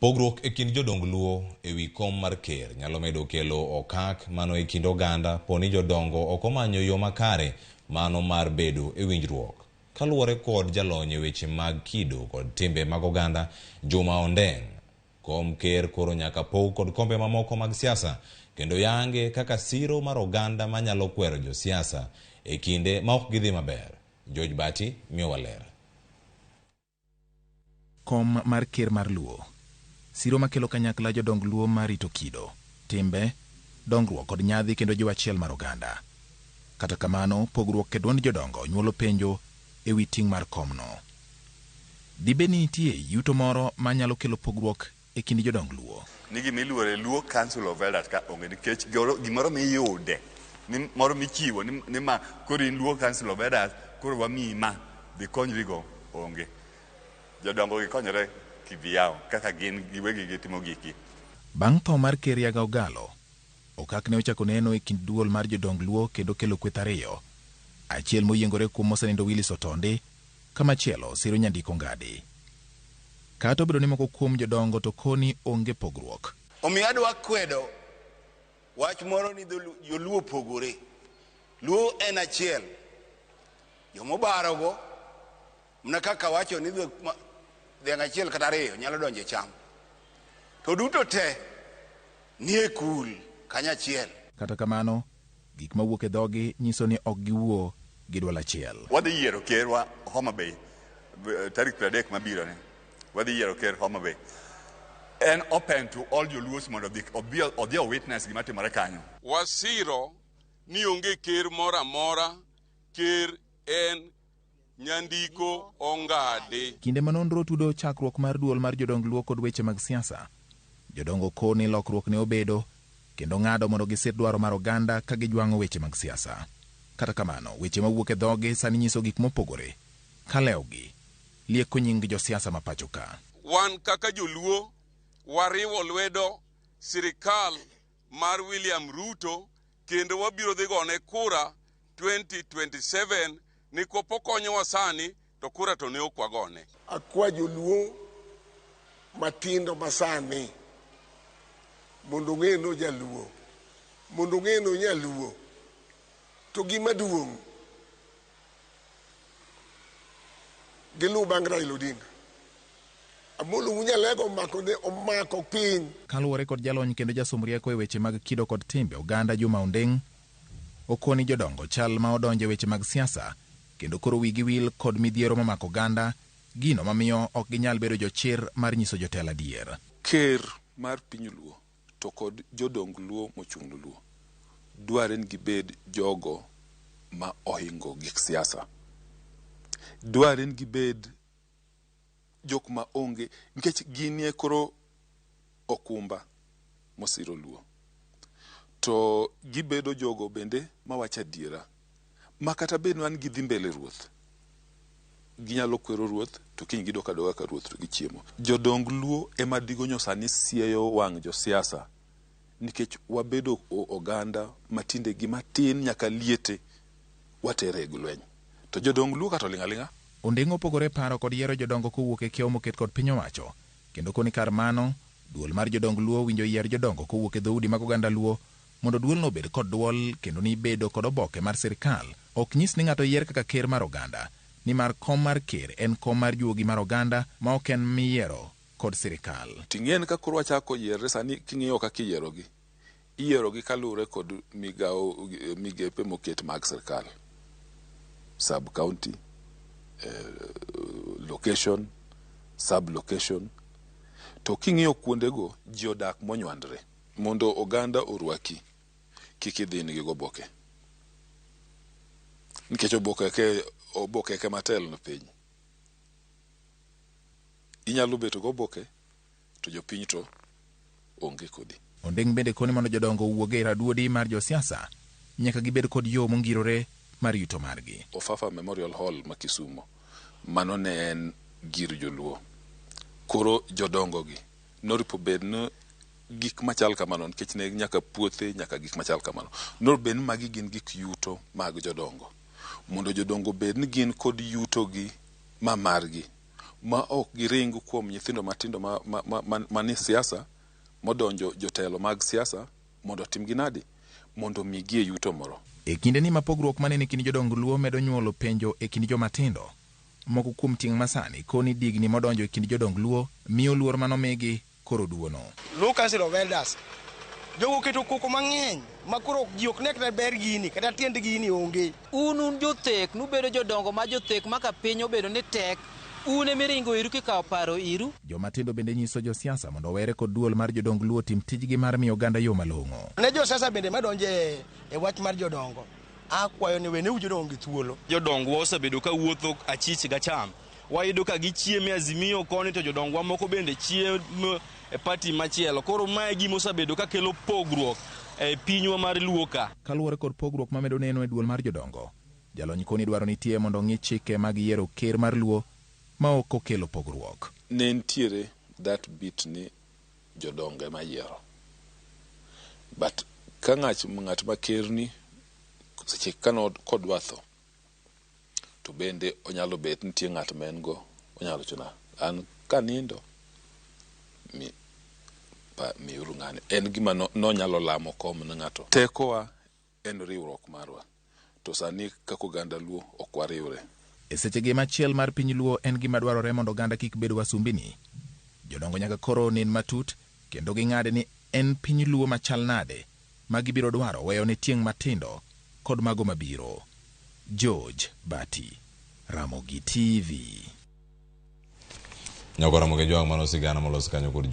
Pogruok e kind jodong Luo e wi kom mar ker nyalo medo kelo okak mano e kind oganda poni jodongo ok omanyo yo makare mano mar bedo e winjruok. Kaluwore kod jalony e weche mag kido kod timbe mag oganda Juma Ondeng, kom ker koro nyaka pog kod kombe mamoko mag siasa kendo yange kaka siro mar oganda manyalo kwero josiasa e kinde ma ok gidhi maber. George Bati miyo waler. Kom mar ker mar Luo siro makelo kanyakla jodong Luo marito kido, timbe, dongruok kod nyadhi kendo jiwo achiel mar oganda. Kata kamano, pogruok e duond jodongo nyuolo penjo e wi ting' mar komno. Dibeni nitie yuto moro manyalo kelo pogruok e kind jodong Luo. Nigi miluore Luo Council of Elders ka onge nikech gimoro miyude ni moro michiwo ni ma koro in Luo Council of Elders koro wamiyi ma dhi konyrigo onge. Jodongo gikonyore kiviao kaka gin giwegi gitimo giki. Bang' tho mar ker Yaga Ogalo, okak ne ochako neno e kind duol mar jodong Luo kendo kelo kweth ariyo. Achiel moyiengore kuom mosenindo Willis Otonde, kama chielo siro Nyandiko Ngadi. Kata obedo ni moko kuom jodongo to koni onge pogruok. Omiyo adwa kwedo wach moro ni joluo pogore. Luo en achiel. Jomobarogo mna kaka wacho ni dhiang' achiel kata ariyo nyalo donjo e cham. To duto te nie kul kanyachiel. Kata kamano, gik mawuok e dhogi nyiso ni ok giwuo gi duol achiel. Wadhi yiero kerwa Homa Bay tarik 30 mabiro ne. Wadhi yiero ker Homa Bay. En open to all joluos mondo odhi witness gima timore kanyo. Wasiro ni onge ker mora mora, ker en Nyandiko Ongade. Kinde manonro tudo chakruok mar duol mar jodong Luo kod weche mag siasa, jodongo koni lokruok ne obedo kendo ng'ado mondo gisir dwaro mar oganda ka gijwang'o weche mag siasa. Kata kamano, weche mawuok e dhoge sani nyiso gik mopogore. Kalewgi lieko nying josiasa ma pacho ka. Wan kaka joluo wariwo lwedo sirikal mar William Ruto kendo wabiro dhi gone kura 2027 ni kopokonyowa sani to kura to ne ok wagone. Akwa joluo matindo masani mondo ng'eno jaluo, mondo ng'eno nyaluo, to gima duong' gilu bang' Raila Odinga. Amolo munyalego omako piny. Kaluwore kod jalony kendo jasom rieko e weche mag kido kod timbe oganda Juma Ondeng, okoni jodongo chal ma odonje weche mag siasa kendo koro wigi wil kod midhiero mamako oganda, gino mamiyo ok ginyal bedo jochir mar nyiso jotelo adier. Ker mar piny Luo to kod jodong Luo mochung' Luo dware ni gibed jogo ma ohingo gik siasa. Dware ni gibed jok ma onge nikech ginie koro okumba mosiro Luo. To gibedo jogo bende mawacho adiera. Makata bed wan gidhi mbele ruoth, ginyalo kwero ruoth to kiny gidoka doga ka ruoth to gichiemo. Jodong Luo ema digonyo sani sieyo wang' josiasa nikech wabedo oganda matinde gi matin nyaka liete watere gwleny. To jodong Luo kato lingalinga. Ondeng opogore paro kod yiero jodongo kowuok e kiewo moket kod piny owacho, kendo koni kar mano duol mar jodong Luo winjo yier jodongo kowuok e dhoudi mag oganda Luo mondo duol no bed kod duol kendo ni bedo kod oboke mar sirikal ok nyis ni ng'ato yier kaka ker mar oganda, ni mar kom mar ker en kom mar juogi mar oganda ma ok en miyiero kod sirikal. Ting'en ka koro wachako yiere sani king'iyo kaka iyierogi kalure kod migepe moket mag sirikal, sub county, location, sub location. To king'iyo kuondego ji odak monywandre mondo oganda orwaki kik idhin gi oboke. Nikech oboke ke matel no piny. Inyalo beto go oboke to jopiny to onge kodi. Ondeng bende koni mondo jodongo wuoge raduodi mar josiasa nyaka gibed kod yo mongirore mar yuto margi. Ofafa Memorial Hall ma Kisumo mano ne en gir joluo. Koro jodongo gi noripo bedno gik machal kamano nikech ne nyaka puothe nyaka gik machal kamano. Nor magi gin gik yuto mag jodongo. Mondo jodongo bed ni gin kod yuto gi ma margi ma ok giring kuom nyithindo matindo mani siasa modonjo jotelo mag siasa mondo timgi nadi mondo migie yuto moro. E kinde ni ma pogruok manene kind jodong Luo medo nyuolo penjo e kind jomatindo, moko kuom ting' masani koni digni modonjo e kind jodong Luo miyo luor manomigi koro duono. Luo Council of Elders jogo keto koko mang'eny makoro ji ok nek na ber gini kata tiend gini onge. Un jothek nubedo jodongo ma jothek maka piny obedo ni tek une miringo iru kikawo paro iru. Jomatindo bende nyiso josiasa mondo were kod duol mar jodong Luo tim tijgi mar miyo oganda yo malong'o. Ne josiasa bende madonje e wach mar jodongo akwayo ni wene jodongo gi thuolo. Jodongo osebedo ka wuotho achich ga cham wayudo ka gichiemo Azimio koni to jodongo moko bende chiemo e party machielo. Koro mae gima osebedo ka kelo pogruok e pinywa mar Luo ka. Kaluwore kod pogruok mamedo neno e duol mar jodongo, jalony koni dwaro nitie mondo ng'i chike mag yiero ker mar Luo ma ok okelo pogruok. Ne ntiere that bit ni jodongo ma yiero, but ka ng'at ma ker ni seche kano kodwa tho to bende onyalo bet nitie ng'at men go onyalo chuna an kanindo mi uru ng'ane en gima nonyalo lamo kom na ng'ato. Tekowa en riwruok marwa to sani kako oganda Luo ok wariwre. E sechegi machiel mar piny Luo en gima dwarore mondo oganda kik bed wasumbini. Jodongo nyaka koro nin matut kendo ging'ade ni en piny Luo machal nade ma gibiro dwaro weyo ne tieng' matindo kod mago mabiro. George Bati, Ramogi TV. Nyako Ramogi joang mano sigana molos kanyo kod